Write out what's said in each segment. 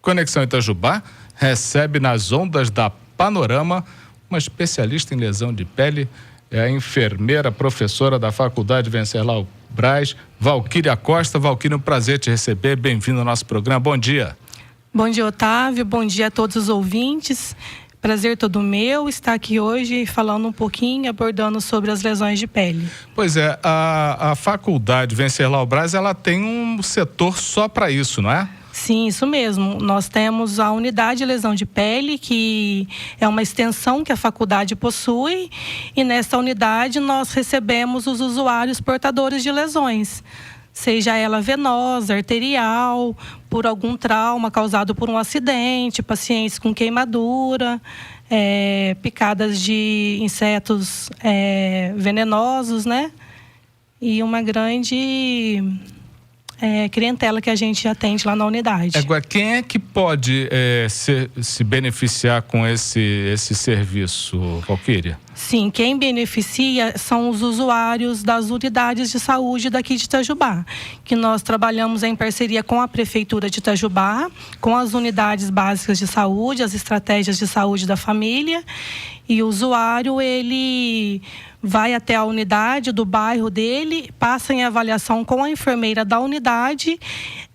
Conexão Itajubá recebe nas ondas da Panorama uma especialista em lesão de pele, é a enfermeira, professora da Faculdade Venceslau Braz, Valquíria Costa. Valquíria, um prazer te receber, bem-vindo ao nosso programa, bom dia. Bom dia, Otávio, bom dia a todos os ouvintes, prazer todo meu estar aqui hoje falando um pouquinho, abordando sobre as lesões de pele. Pois é, a Faculdade Venceslau Braz, ela tem um setor só para isso, não é? Sim, isso mesmo. Nós temos a unidade de lesão de pele, que é uma extensão que a faculdade possui, e nessa unidade nós recebemos os usuários portadores de lesões, seja ela venosa, arterial, por algum trauma causado por um acidente, pacientes com queimadura, picadas de insetos venenosos, né? E uma grande clientela que a gente atende lá na unidade. Agora, quem é que pode se beneficiar com esse serviço, Valquíria? Sim, quem beneficia são os usuários das unidades de saúde daqui de Itajubá, que nós trabalhamos em parceria com a Prefeitura de Itajubá, com as unidades básicas de saúde, as estratégias de saúde da família, e o usuário, ele vai até a unidade do bairro dele, passa em avaliação com a enfermeira da unidade.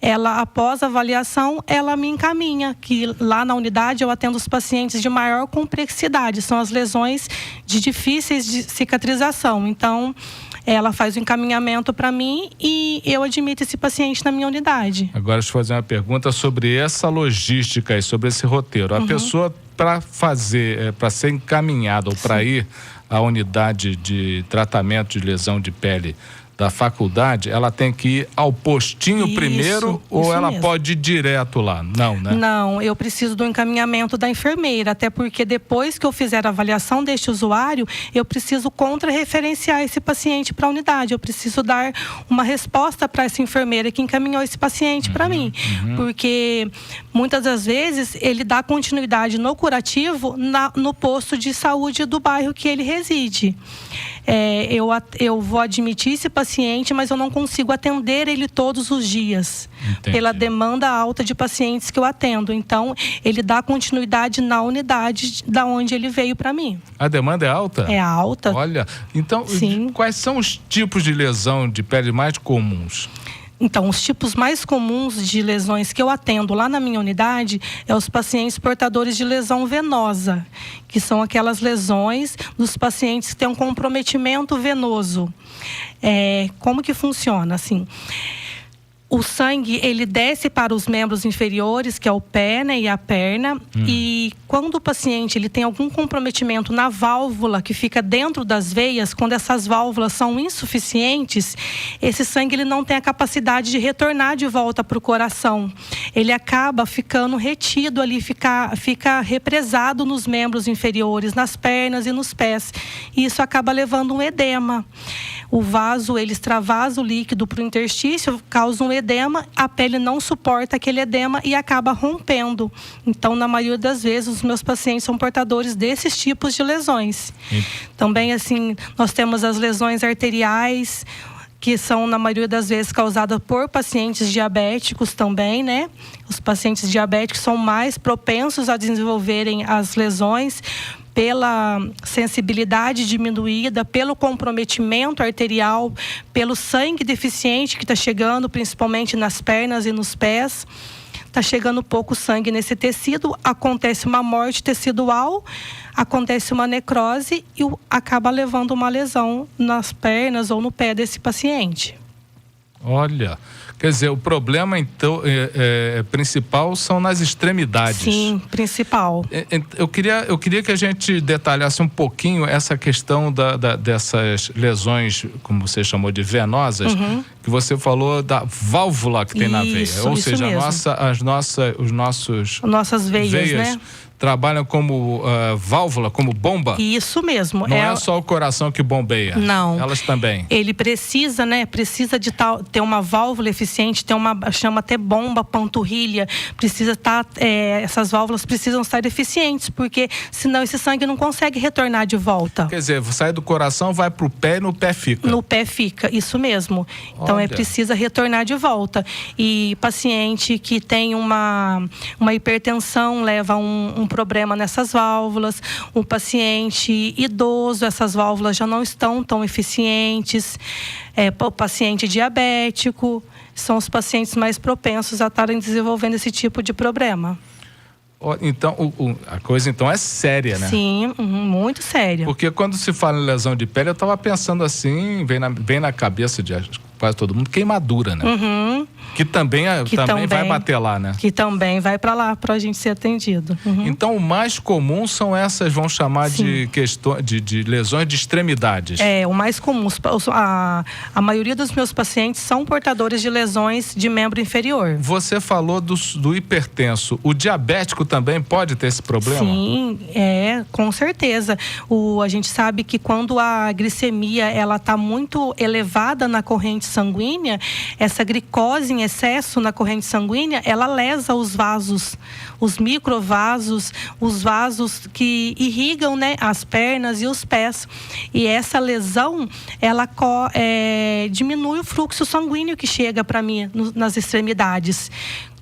Ela, após a avaliação, ela me encaminha, que lá na unidade eu atendo os pacientes de maior complexidade, são as lesões de difíceis de cicatrização. Então, ela faz o encaminhamento para mim e eu admito esse paciente na minha unidade. Agora, deixa eu fazer uma pergunta sobre essa logística e sobre esse roteiro. A pessoa, para ser encaminhada ou para ir à unidade de tratamento de lesão de pele da faculdade, ela tem que ir ao postinho primeiro ou ela mesmo pode ir direto lá? Não, né? Não, eu preciso do encaminhamento da enfermeira, até porque depois que eu fizer a avaliação deste usuário, eu preciso contra-referenciar esse paciente para a unidade. Eu preciso dar uma resposta para essa enfermeira que encaminhou esse paciente para mim. Porque muitas das vezes ele dá continuidade no curativo no posto de saúde do bairro que ele reside. Eu vou admitir esse paciente, mas eu não consigo atender ele todos os dias. Entendi. Pela demanda alta de pacientes que eu atendo. Então, ele dá continuidade na unidade da onde ele veio para mim. A demanda é alta? É alta. Olha, então, sim. Quais são os tipos de lesão de pele mais comuns? Então, os tipos mais comuns de lesões que eu atendo lá na minha unidade é os pacientes portadores de lesão venosa, que são aquelas lesões dos pacientes que têm um comprometimento venoso. Como que funciona? Assim, o sangue, ele desce para os membros inferiores, que é o pé, né, e a perna. E quando o paciente ele tem algum comprometimento na válvula que fica dentro das veias, quando essas válvulas são insuficientes, esse sangue ele não tem a capacidade de retornar de volta para o coração. Ele acaba ficando retido ali, fica represado nos membros inferiores, nas pernas e nos pés. E isso acaba levando um edema. O vaso, ele extravasa o líquido para o interstício, causa um edema, a pele não suporta aquele edema e acaba rompendo. Então, na maioria das vezes, os meus pacientes são portadores desses tipos de lesões. Também, assim, nós temos as lesões arteriais, que são, na maioria das vezes, causadas por pacientes diabéticos também, né? Os pacientes diabéticos são mais propensos a desenvolverem as lesões pela sensibilidade diminuída, pelo comprometimento arterial, pelo sangue deficiente que está chegando, principalmente nas pernas e nos pés. Está chegando pouco sangue nesse tecido, acontece uma morte tecidual, acontece uma necrose e acaba levando uma lesão nas pernas ou no pé desse paciente. Olha, quer dizer, o problema então principal são nas extremidades. Sim, principal. Eu queria que a gente detalhasse um pouquinho essa questão dessas lesões, como você chamou de venosas, que você falou da válvula que tem na veia. Ou seja, as nossas veias, né? trabalham como válvula, como bomba? Isso mesmo. Não é só o coração que bombeia. Não. Elas também. Ele precisa, né? Precisa de ter uma válvula eficiente, chama até bomba panturrilha. Precisa estar, essas válvulas precisam estar eficientes, porque senão esse sangue não consegue retornar de volta. Quer dizer, sai do coração, vai pro pé e no pé fica. No pé fica, isso mesmo. Então precisa retornar de volta. E paciente que tem uma hipertensão leva um problema nessas válvulas. O paciente idoso, essas válvulas já não estão tão eficientes. O paciente diabético são os pacientes mais propensos a estarem desenvolvendo esse tipo de problema. Então, a coisa então é séria, né? Sim, muito séria. Porque quando se fala em lesão de pele, eu estava pensando assim, vem na cabeça de quase todo mundo, queimadura, né? Uhum. Que também vai bater lá, né? Que também vai para lá para a gente ser atendido. Uhum. Então, o mais comum são essas, vão chamar de lesões de extremidades. O mais comum. A maioria dos meus pacientes são portadores de lesões de membro inferior. Você falou do hipertenso. O diabético também pode ter esse problema? Sim, com certeza. A gente sabe que quando a glicemia ela está muito elevada na corrente sanguínea, essa glicose em excesso na corrente sanguínea, ela lesa os vasos, os microvasos, os vasos que irrigam, né, as pernas e os pés. E essa lesão, ela diminui o fluxo sanguíneo que chega para mim nas extremidades.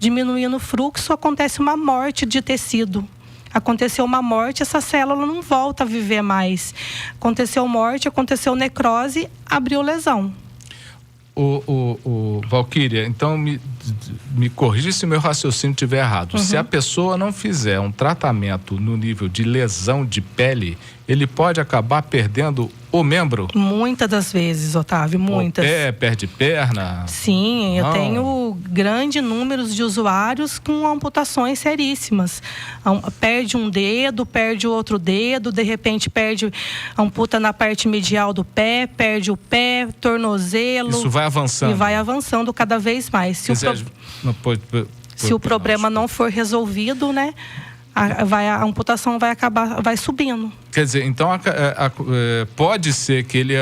Diminuindo o fluxo, acontece uma morte de tecido. Aconteceu uma morte, essa célula não volta a viver mais. Aconteceu morte, aconteceu necrose, abriu lesão. Valquíria, então me corrija se meu raciocínio estiver errado. Se a pessoa não fizer um tratamento no nível de lesão de pele, ele pode acabar perdendo o membro? Muitas das vezes, Otávio, muitas. O pé, perde perna? Sim, eu tenho grande número de usuários com amputações seríssimas. Perde um dedo, perde o outro dedo, de repente amputa na parte medial do pé, perde o pé, tornozelo. Isso vai avançando? E vai avançando cada vez mais. Se o problema não for resolvido, né? A amputação vai subindo. Quer dizer, então pode ser que ele,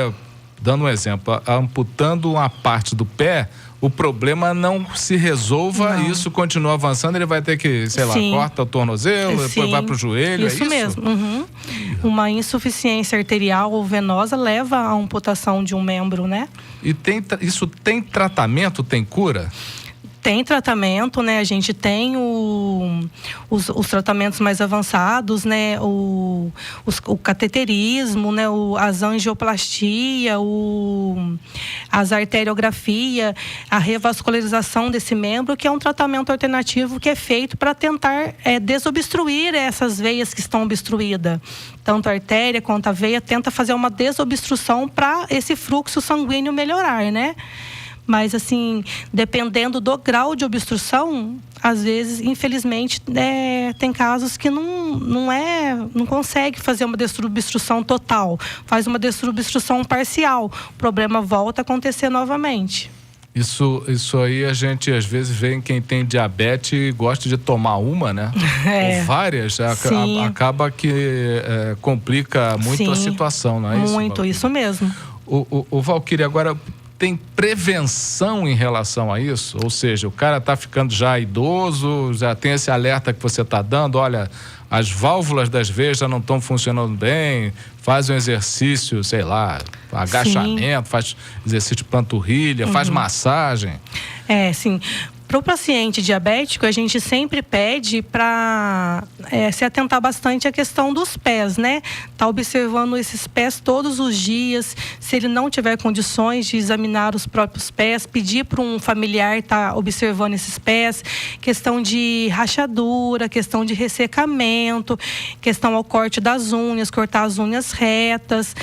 dando um exemplo, amputando uma parte do pé, o problema não se resolva e isso continua avançando, ele vai ter que, corta o tornozelo, depois vai para o joelho, isso mesmo. Uma insuficiência arterial ou venosa leva à amputação de um membro, né? E isso tem tratamento, tem cura? Tem tratamento, né? A gente tem os tratamentos mais avançados, né? O cateterismo, né? As angioplastia, as arteriografia, a revascularização desse membro, que é um tratamento alternativo que é feito para tentar desobstruir essas veias que estão obstruídas. Tanto a artéria quanto a veia tenta fazer uma desobstrução para esse fluxo sanguíneo melhorar, né? Mas, assim, dependendo do grau de obstrução, às vezes, infelizmente, tem casos que não consegue fazer uma desobstrução total. Faz uma desobstrução parcial. O problema volta a acontecer novamente. Isso aí a gente, às vezes, vê em quem tem diabetes e gosta de tomar uma, né? Ou várias. Acaba que complica muito a situação, não é isso? Muito, isso mesmo. O Valquíria, agora... Tem prevenção em relação a isso? Ou seja, o cara está ficando já idoso, já tem esse alerta que você está dando, olha, as válvulas das veias já não estão funcionando bem, faz um exercício, agachamento, faz exercício de panturrilha, faz massagem. Sim. Para o paciente diabético, a gente sempre pede para se atentar bastante à questão dos pés, né? Tá observando esses pés todos os dias. Se ele não tiver condições de examinar os próprios pés, pedir para um familiar estar observando esses pés. Questão de rachadura, questão de ressecamento, questão ao corte das unhas, cortar as unhas retas.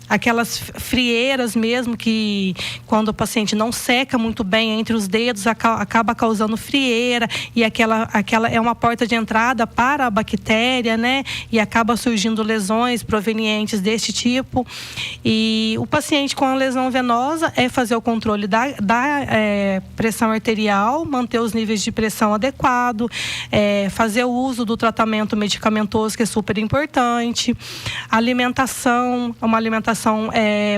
aquelas frieiras mesmo, que quando o paciente não seca muito bem entre os dedos, acaba causando frieira, e aquela é uma porta de entrada para a bactéria, né? E acaba surgindo lesões provenientes deste tipo. E o paciente com a lesão venosa é fazer o controle da pressão arterial, manter os níveis de pressão adequado, fazer o uso do tratamento medicamentoso, que é super importante. Alimentação, uma alimentação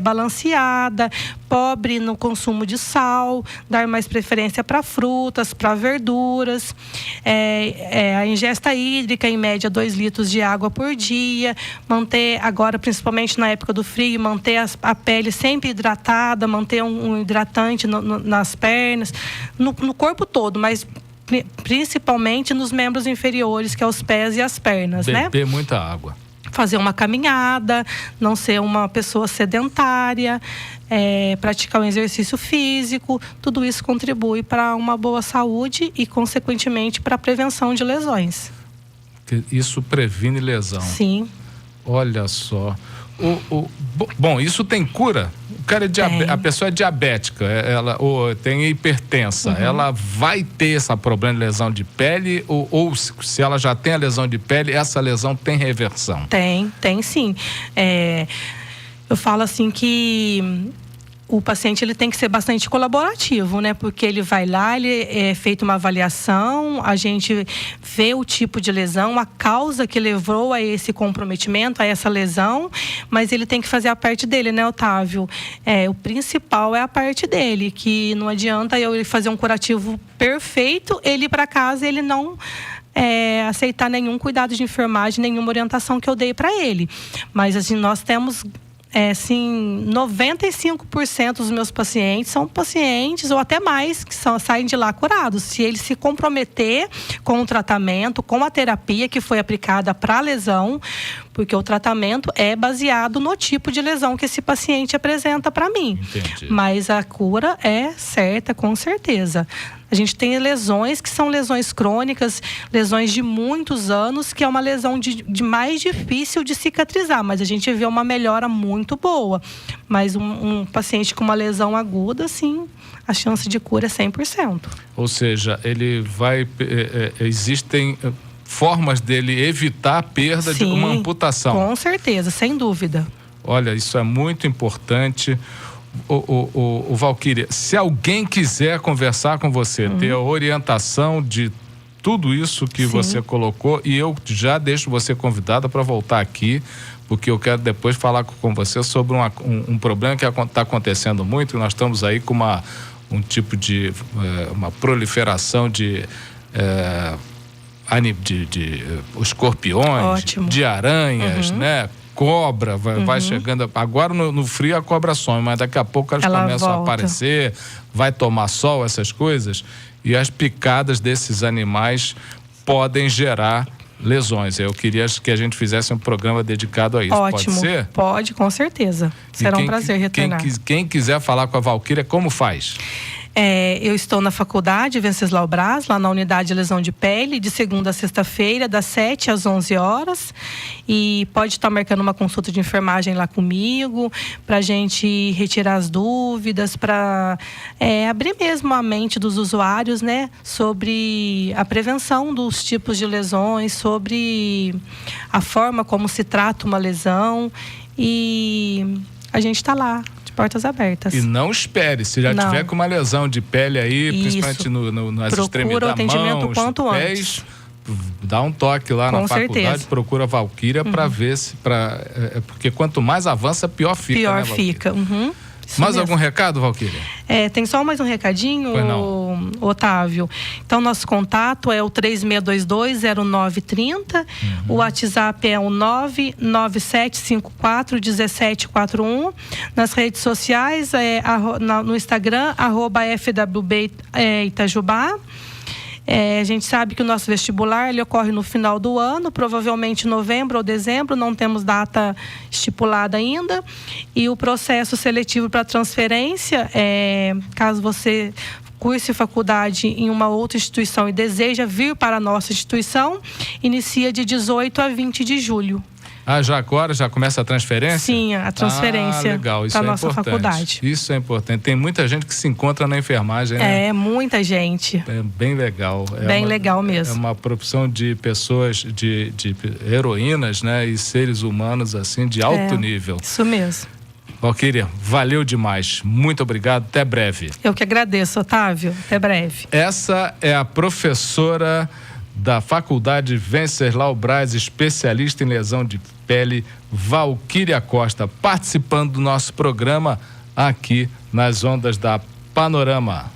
balanceada, pobre no consumo de sal, dar mais preferência para frutas, para verduras, a ingesta hídrica, em média 2 litros de água por dia, manter agora, principalmente na época do frio, manter a pele sempre hidratada, manter um hidratante nas pernas, no corpo todo, mas principalmente nos membros inferiores, que é os pés e as pernas, né? Beber muita água. Fazer uma caminhada, não ser uma pessoa sedentária, praticar um exercício físico, tudo isso contribui para uma boa saúde e, consequentemente, para a prevenção de lesões. Isso previne lesão. Sim. Olha só. Bom, isso tem cura? O cara a pessoa é diabética, ou tem hipertensa, ela vai ter esse problema de lesão de pele, ou se ela já tem a lesão de pele, essa lesão tem reversão? Tem sim. Eu falo assim que o paciente ele tem que ser bastante colaborativo, né? Porque ele vai lá, ele é feita uma avaliação, a gente vê o tipo de lesão, a causa que levou a esse comprometimento, a essa lesão, mas ele tem que fazer a parte dele, né, Otávio? O principal é a parte dele, que não adianta eu fazer um curativo perfeito, ele ir para casa, ele não aceitar nenhum cuidado de enfermagem, nenhuma orientação que eu dei para ele. Mas assim, nós temos 95% dos meus pacientes são pacientes, ou até mais, que saem de lá curados. Se ele se comprometer com o tratamento, com a terapia que foi aplicada para a lesão, porque o tratamento é baseado no tipo de lesão que esse paciente apresenta para mim. Entendi. Mas a cura é certa, com certeza. A gente tem lesões que são lesões crônicas, lesões de muitos anos, que é uma lesão de mais difícil de cicatrizar, mas a gente vê uma melhora muito boa. Mas um paciente com uma lesão aguda, sim, a chance de cura é 100%. Ou seja, ele vai... existem formas dele evitar a perda de uma amputação. Com certeza, sem dúvida. Olha, isso é muito importante. O Valquíria, se alguém quiser conversar com você, ter a orientação de tudo isso que você colocou, e eu já deixo você convidada para voltar aqui, porque eu quero depois falar com você sobre um problema que está acontecendo muito. Nós estamos aí com um tipo de uma proliferação de escorpiões, ótimo, de aranhas, né? Cobra, vai chegando. Agora no frio a cobra some, mas daqui a pouco elas começam a aparecer, vai tomar sol, essas coisas, e as picadas desses animais podem gerar lesões. Eu queria que a gente fizesse um programa dedicado a isso. Ótimo. Pode ser? Pode, com certeza. Será um prazer retornar. Quem quiser falar com a Valquíria, como faz? Eu estou na faculdade Venceslau Braz, lá na unidade de lesão de pele, de segunda a sexta-feira, das 7 às 11 horas. E pode estar marcando uma consulta de enfermagem lá comigo, para a gente retirar as dúvidas, para abrir mesmo a mente dos usuários, né, sobre a prevenção dos tipos de lesões, sobre a forma como se trata uma lesão. E a gente está lá, portas abertas. E não espere, se já tiver com uma lesão de pele aí, principalmente nas extremidades da mão, quanto pés, antes. Dá um toque lá na faculdade, procura a Valquíria para ver se... porque quanto mais avança, pior fica, pior, né, Valquíria? Fica. Mais algum recado, Valquíria? Tem só mais um recadinho, Otávio. Então, nosso contato é o 3622-0930. O WhatsApp é o 997541741. Nas redes sociais, no Instagram, @FWB Itajubá. A gente sabe que o nosso vestibular ele ocorre no final do ano, provavelmente novembro ou dezembro, não temos data estipulada ainda. E o processo seletivo para transferência, caso você curse faculdade em uma outra instituição e deseja vir para a nossa instituição, inicia de 18 a 20 de julho. Já agora já começa a transferência? Sim, a transferência legal. Isso para é nossa importante. faculdade. Isso é importante. Tem muita gente que se encontra na enfermagem, né? Muita gente. É bem legal. Legal mesmo. É uma profissão de pessoas, de heroínas, né? E seres humanos, assim, de alto nível. Isso mesmo. Valquíria, valeu demais. Muito obrigado. Até breve. Eu que agradeço, Otávio. Até breve. Essa é a professora da Faculdade Venceslau Braz, especialista em lesão de pele, Valquíria Costa, participando do nosso programa aqui nas ondas da Panorama.